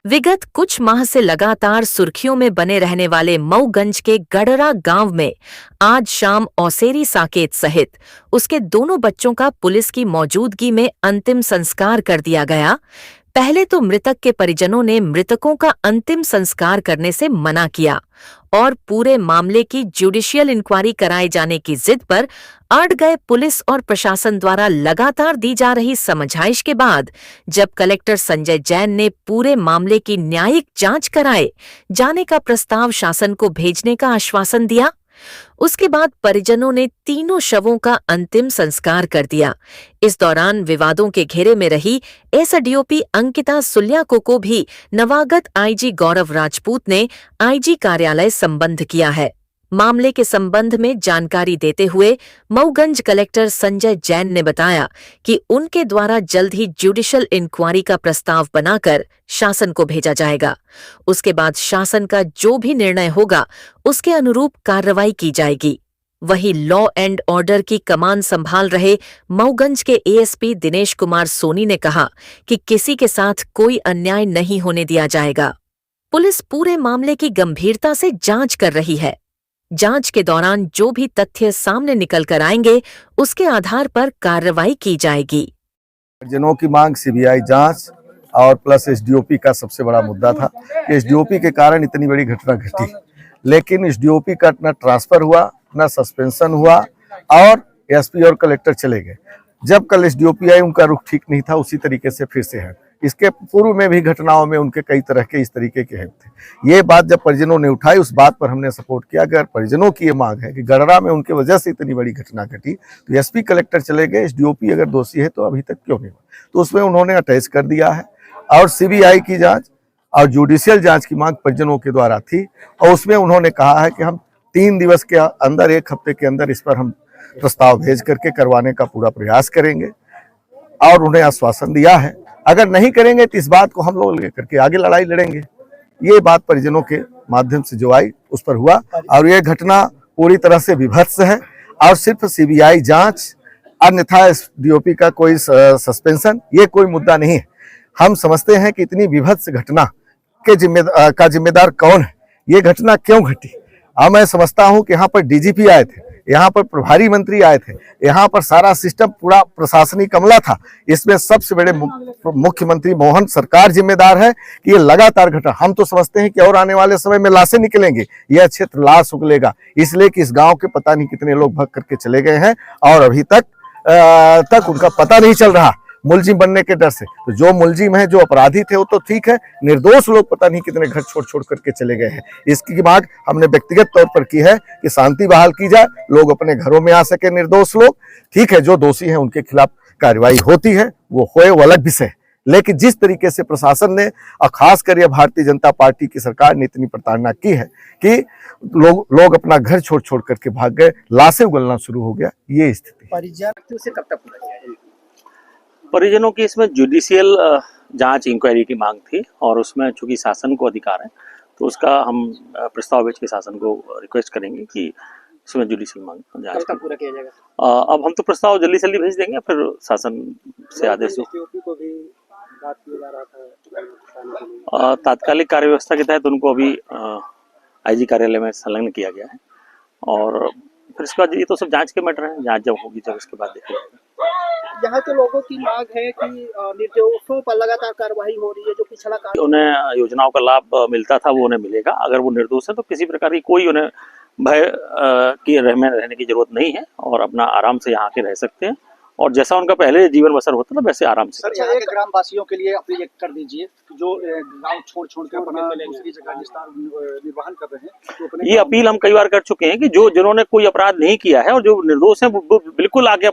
विगत कुछ माह से लगातार सुर्खियों में बने रहने वाले मऊगंज के गडरा गांव में आज शाम औसेरी साकेत सहित उसके दोनों बच्चों का पुलिस की मौजूदगी में अंतिम संस्कार कर दिया गया। पहले तो मृतक के परिजनों ने मृतकों का अंतिम संस्कार करने से मना किया और पूरे मामले की जुडिशियल इंक्वायरी कराए जाने की जिद पर अड़ गए। पुलिस और प्रशासन द्वारा लगातार दी जा रही समझाइश के बाद जब कलेक्टर संजय जैन ने पूरे मामले की न्यायिक जांच कराए जाने का प्रस्ताव शासन को भेजने का आश्वासन दिया, उसके बाद परिजनों ने तीनों शवों का अंतिम संस्कार कर दिया। इस दौरान विवादों के घेरे में रही एसडीओपी अंकिता सुल्याको को भी नवागत आईजी गौरव राजपूत ने आईजी कार्यालय संबद्ध किया है। मामले के संबंध में जानकारी देते हुए मऊगंज कलेक्टर संजय जैन ने बताया कि उनके द्वारा जल्द ही जुडिशियल इंक्वायरी का प्रस्ताव बनाकर शासन को भेजा जाएगा। उसके बाद शासन का जो भी निर्णय होगा उसके अनुरूप कार्रवाई की जाएगी। वहीं लॉ एंड ऑर्डर की कमान संभाल रहे मऊगंज के एएसपी दिनेश कुमार सोनी ने कहा कि किसी के साथ कोई अन्याय नहीं होने दिया जाएगा। पुलिस पूरे मामले की गंभीरता से जांच कर रही है। जांच के दौरान जो भी तथ्य सामने निकल कर आएंगे उसके आधार पर कार्रवाई की जाएगी। परिजनों की मांग सीबीआई जांच और प्लस एसडीओपी का सबसे बड़ा मुद्दा था। एसडीओपी के कारण इतनी बड़ी घटना घटी, लेकिन एसडीओपी का न ट्रांसफर हुआ न सस्पेंशन हुआ और एसपी और कलेक्टर चले गए। जब कल एसडीओपी आई उनका रुख ठीक नहीं था, उसी तरीके से फिर से है। इसके पूर्व में भी घटनाओं में उनके कई तरह के इस तरीके के थे। ये बात जब परिजनों ने उठाई उस बात पर हमने सपोर्ट किया। अगर परिजनों की ये मांग है कि गडरा में उनके वजह से इतनी बड़ी घटना घटी तो एसपी कलेक्टर चले गए, एसडीओपी अगर दोषी है तो अभी तक क्यों नहीं हुआ, तो उसमें उन्होंने अटैच कर दिया है। और सीबीआई की जांच और जुडिशियल जांच की मांग परिजनों के द्वारा थी और उसमें उन्होंने कहा है कि हम 3 दिवस के अंदर, 1 हफ्ते के अंदर इस पर हम प्रस्ताव भेज करके करवाने का पूरा प्रयास करेंगे और उन्हें आश्वासन दिया है। अगर नहीं करेंगे तो इस बात को हम लोग लेकर के आगे लड़ाई लड़ेंगे। ये बात परिजनों के माध्यम से जो आई उस पर हुआ और ये घटना पूरी तरह से विभत्स है और सिर्फ सीबीआई जांच, अन्यथा एसडीओपी का कोई सस्पेंशन, ये कोई मुद्दा नहीं है। हम समझते हैं कि इतनी विभत्स घटना के जिम्मेदार कौन है, ये घटना क्यों घटी। मैं समझता हूं कि यहाँ पर डीजीपी आए थे, यहाँ पर प्रभारी मंत्री आए थे, यहाँ पर सारा सिस्टम पूरा प्रशासनिक अमला था। इसमें सबसे बड़े मुख्यमंत्री मोहन सरकार जिम्मेदार है कि ये लगातार घटना। हम तो समझते हैं कि और आने वाले समय में लाशें निकलेंगी, यह क्षेत्र लाश उगलेगा, इसलिए कि इस गांव के पता नहीं कितने लोग भाग करके चले गए हैं और अभी तक उनका पता नहीं चल रहा, मुलजिम बनने के डर से। तो जो मुलजिम है, जो अपराधी थे, वो तो ठीक है, निर्दोष लोग पता नहीं कितने घर छोड़ करके चले गए हैं। इसकी मांग हमने व्यक्तिगत तौर पर की है कि शांति बहाल की जाए, लोग अपने घरों में आ सके, निर्दोष लोग। ठीक है, जो दोषी हैं उनके खिलाफ कार्रवाई होती है, वो होए, वो अलग विषय है। लेकिन जिस तरीके से प्रशासन ने और खासकर यह भारतीय जनता पार्टी की सरकार ने इतनी प्रताड़ना की है कि लोग अपना घर छोड़ करके भाग गए, लाशें उगलना शुरू हो गया, ये स्थिति। परिजन से कब तक पूरा किया? परिजनों की इसमें जुडिशियल जांच इंक्वायरी की मांग थी और उसमें चूंकि शासन को अधिकार है तो उसका हम प्रस्ताव भेज के शासन को रिक्वेस्ट करेंगे कि उसमें जुडिशियल मांग जांच कब तक पूरा किया जाएगा? अब हम तो प्रस्ताव जल्दी से जल्दी भेज देंगे, फिर शासन से आदेश को भी बात किया जा रहा था। तात्कालिक कार्य व्यवस्था के तहत उनको अभी आईजी कार्यालय में संलग्न किया गया है और फिर इसके बाद ये तो सब जांच के मैटर है, जांच जब होगी जब उसके बाद देखा जाएगा। यहाँ के लोगों की मांग है कि निर्दोषों पर लगातार कार्रवाई हो रही है, जो पिछड़ा कार्य उन्हें योजनाओं का लाभ मिलता था वो उन्हें मिलेगा। अगर वो निर्दोष है तो किसी प्रकार की कोई उन्हें भय की रहने की जरूरत नहीं है और अपना आराम से यहाँ के रह सकते हैं और जैसा उनका पहले जीवन बसर होता था वैसे आराम से। सर, यहाँ के ग्राम वासियों के लिए अपील कर दीजिए जो गांव छोड़ के अपना दूसरी जगह निर्वाहन कर रहे हैं, तो अपने ये अपील हम कई बार कर चुके हैं कि जिन्होंने कोई अपराध नहीं किया है और जो निर्दोष है वो बिल्कुल आके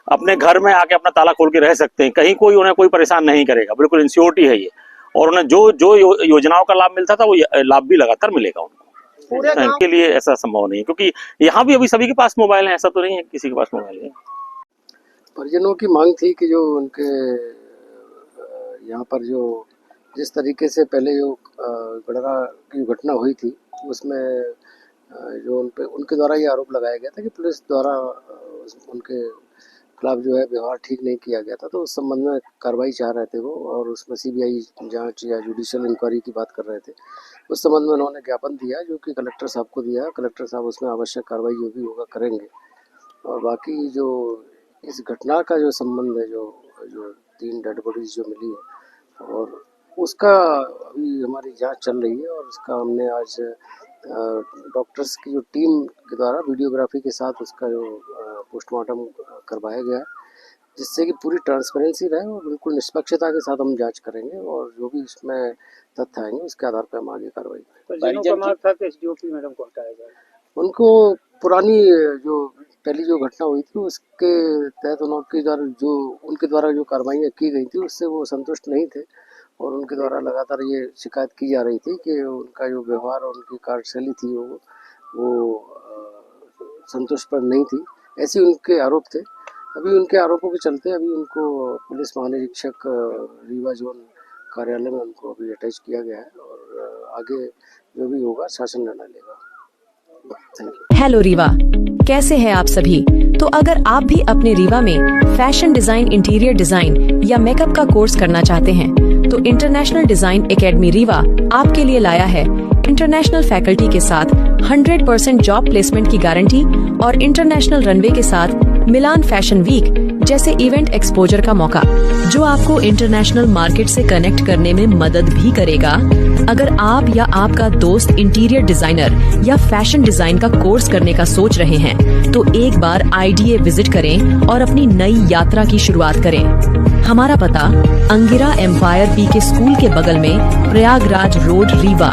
अपने घर में आके अपना ताला खोल के रह सकते हैं, कहीं उन्हें कोई परेशान नहीं करेगा, बिल्कुल इंश्योरिटी है ये। और उन्हें जो योजनाओं का लाभ मिलता था वो लाभ भी लगातार मिलेगा उनको। के लिए ऐसा संभव नहीं, क्योंकि यहाँ भी अभी सभी के पास मोबाइल है, ऐसा तो नहीं है किसी के पास मोबाइल है। परिजनों की मांग थी कि जो उनके यहाँ पर जो जिस तरीके से पहले जो गडरा की घटना हुई थी उसमें जो उनके द्वारा ये आरोप लगाया गया था कि पुलिस द्वारा उनके खिलाफ जो है व्यवहार ठीक नहीं किया गया था, तो उस संबंध में कार्रवाई चाह रहे थे वो, और उसमें सीबीआई जांच या जुडिशियल इंक्वायरी की बात कर रहे थे। उस संबंध में उन्होंने ज्ञापन दिया जो कि कलेक्टर साहब को दिया। कलेक्टर साहब उसमें आवश्यक कार्रवाई जो भी होगा करेंगे। और बाकी जो इस घटना का जो संबंध है, जो 3 डेड बॉडीज जो मिली है, और उसका अभी हमारी जांच चल रही है, और उसका हमने आज डॉक्टर्स की जो टीम के द्वारा वीडियोग्राफी के साथ उसका जो पोस्टमार्टम करवाया गया है, जिससे कि पूरी ट्रांसपेरेंसी रहे और बिल्कुल निष्पक्षता के साथ हम जांच करेंगे, और जो भी इसमें तथ्य आएंगे उसके आधार पर हम आगे कार्रवाई करेंगे। परिजनों का मांग था कि एसडीओपी मैडम को हटाया जाए। उनको पुरानी जो पहली जो घटना हुई थी उसके तहत उनके द्वारा जो कार्रवाइयाँ की गई थी उससे वो संतुष्ट नहीं थे, और उनके द्वारा लगातार ये शिकायत की जा रही थी कि उनका जो व्यवहार और उनकी कार्यशैली थी वो संतुष्टप्रद नहीं थी, ऐसे उनके आरोप थे। अभी उनके आरोपों के चलते अभी उनको पुलिस महानिरीक्षक रीवा जोन कार्यालय में उनको अभी अटैच किया गया है, और आगे जो भी होगा शासन निर्णय लेगा। Thank you. हेलो रीवा, कैसे हैं आप सभी? तो अगर आप भी अपने रीवा में फैशन डिजाइन, इंटीरियर डिजाइन या मेकअप का कोर्स करना चाहते हैं, तो इंटरनेशनल डिजाइन एकेडमी रीवा आपके लिए लाया है इंटरनेशनल फैकल्टी के साथ 100% जॉब प्लेसमेंट की गारंटी और इंटरनेशनल रनवे के साथ मिलान फैशन वीक जैसे इवेंट एक्सपोजर का मौका, जो आपको इंटरनेशनल मार्केट से कनेक्ट करने में मदद भी करेगा। अगर आप या आपका दोस्त इंटीरियर डिजाइनर या फैशन डिजाइन का कोर्स करने का सोच रहे हैं, तो एक बार IDA विजिट करें और अपनी नई यात्रा की शुरुआत करें। हमारा पता अंगिरा एम्पायर PK स्कूल के बगल में, प्रयागराज रोड, रीवा।